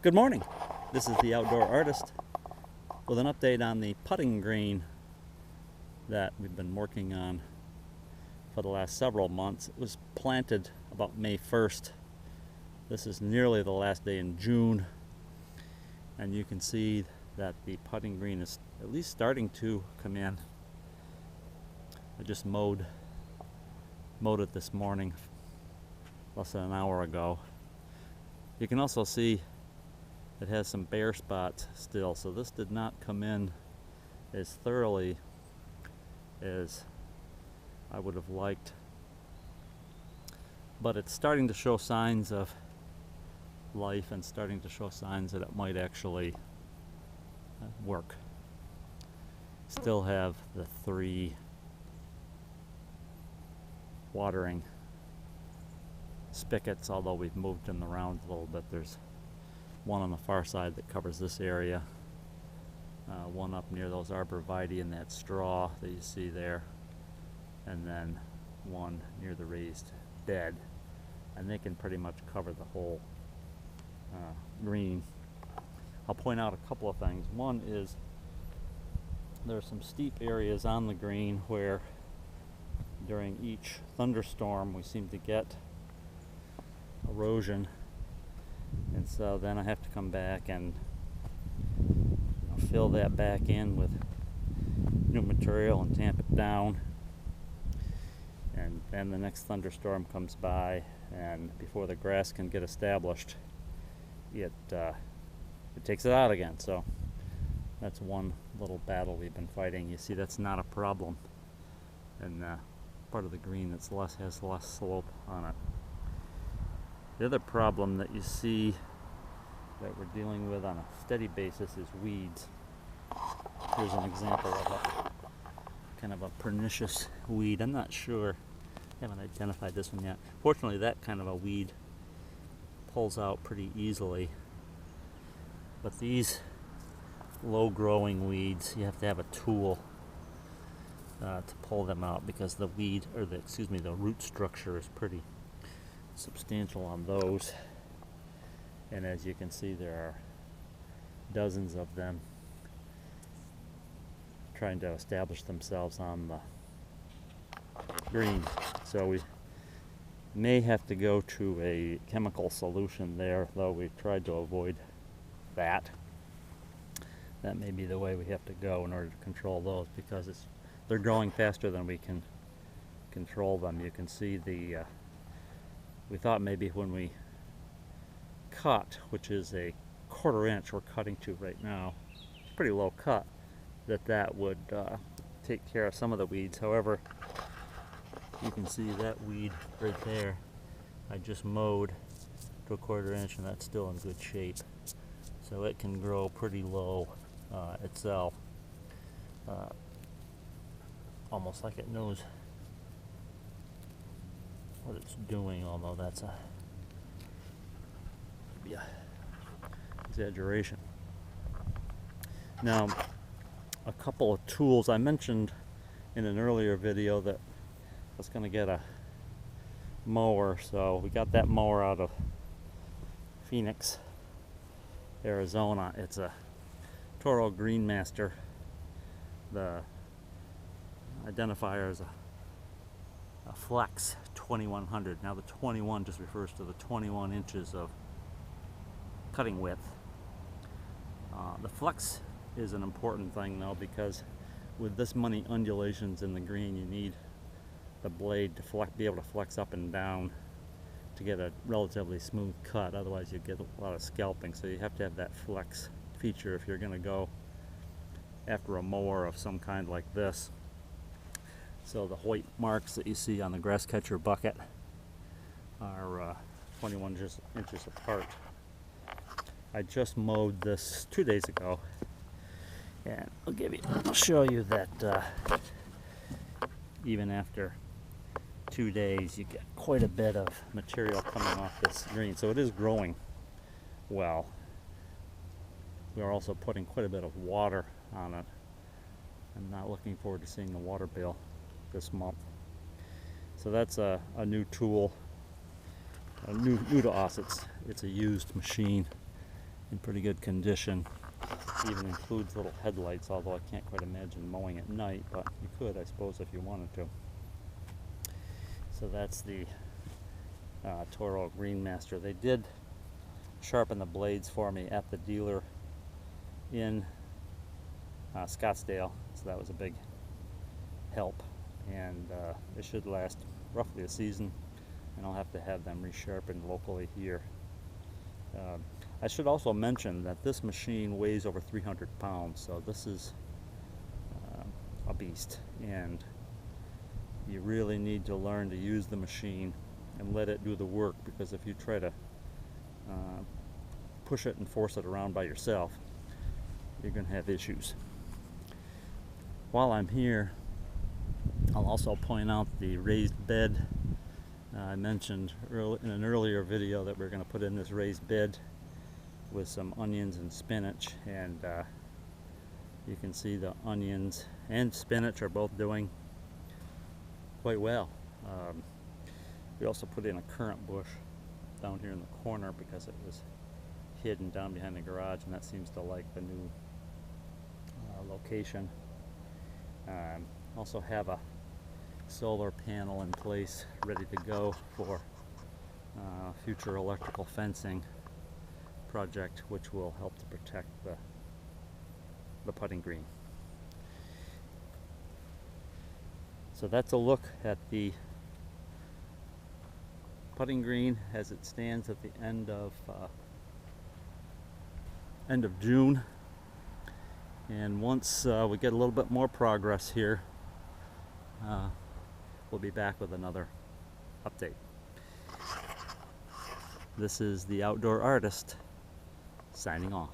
Good morning. This is the Outdoor Artist with an update on the putting green that we've been working on for the last several months. It was planted about May 1st. This is nearly the last day in June, and you can see that the putting green is at least starting to come in. I just mowed it this morning, less than an hour ago. You can also see it has some bare spots still, so this did not come in as thoroughly as I would have liked, but it's starting to show signs of life and starting to show signs that it might actually work. Still have the 3 watering spigots, although we've moved them around a little bit. There's one on the far side that covers this area, one up near those arborvitae in that straw that you see there, and then one near the raised bed, and they can pretty much cover the whole green. I'll point out a couple of things. One is there are some steep areas on the green where during each thunderstorm we seem to get erosion, and so then I have to come back and fill that back in with new material and tamp it down, and then the next thunderstorm comes by, and before the grass can get established, it takes it out again. So that's one little battle we've been fighting. You see, that's not a problem, and part of the green that's has less slope on it. The other problem that you see that we're dealing with on a steady basis is weeds. Here's an example of a kind of a pernicious weed. I'm not sure, I haven't identified this one yet. Fortunately, that kind of a weed pulls out pretty easily, but these low growing weeds, you have to have a tool to pull them out, because the weed, or the root structure is pretty substantial on those, and as you can see, there are dozens of them trying to establish themselves on the green. So we may have to go to a chemical solution there, though we've tried to avoid that. That may be the way we have to go in order to control those, because they're growing faster than we can control them. You can see we thought maybe when we cut, which is a 1/4 inch we're cutting to right now, pretty low cut, that would take care of some of the weeds. However, you can see that weed right there, I just mowed to a 1/4 inch, and that's still in good shape, so it can grow pretty low itself, almost like it knows what it's doing, although that's maybe a exaggeration. Now, a couple of tools. I mentioned in an earlier video that I was going to get a mower, so we got that mower out of Phoenix, Arizona. It's a Toro Greenmaster. The identifier is a Flex 2100. Now the 21 just refers to the 21 inches of cutting width. The Flex is an important thing though, because with this many undulations in the green, you need the blade to be able to flex up and down to get a relatively smooth cut. Otherwise you get a lot of scalping, so you have to have that flex feature if you're going to go after a mower of some kind like this. So the white marks that you see on the grass catcher bucket are 21 inches apart. I just mowed this 2 days ago, and I'll show you that even after 2 days, you get quite a bit of material coming off this green. So it is growing well. We are also putting quite a bit of water on it. I'm not looking forward to seeing the water bill this month. So that's a new tool, new to us. It's a used machine, in pretty good condition. Even includes little headlights, although I can't quite imagine mowing at night, but you could, I suppose, if you wanted to. So that's the Toro Greenmaster. They did sharpen the blades for me at the dealer in Scottsdale, so that was a big help, and it should last roughly a season, and I'll have to have them resharpened locally here. I should also mention that this machine weighs over 300 pounds, so this is a beast, and you really need to learn to use the machine and let it do the work, because if you try to push it and force it around by yourself, you're going to have issues. While I'm here, I'll also point out the raised bed. I mentioned in an earlier video that we're going to put in this raised bed with some onions and spinach, and you can see the onions and spinach are both doing quite well. We also put in a currant bush down here in the corner because it was hidden down behind the garage, and that seems to like the new location. Also have a solar panel in place ready to go for future electrical fencing project, which will help to protect the putting green. So that's a look at the putting green as it stands at the end of June. And once we get a little bit more progress here, we'll be back with another update. This is the Outdoor Artist signing off.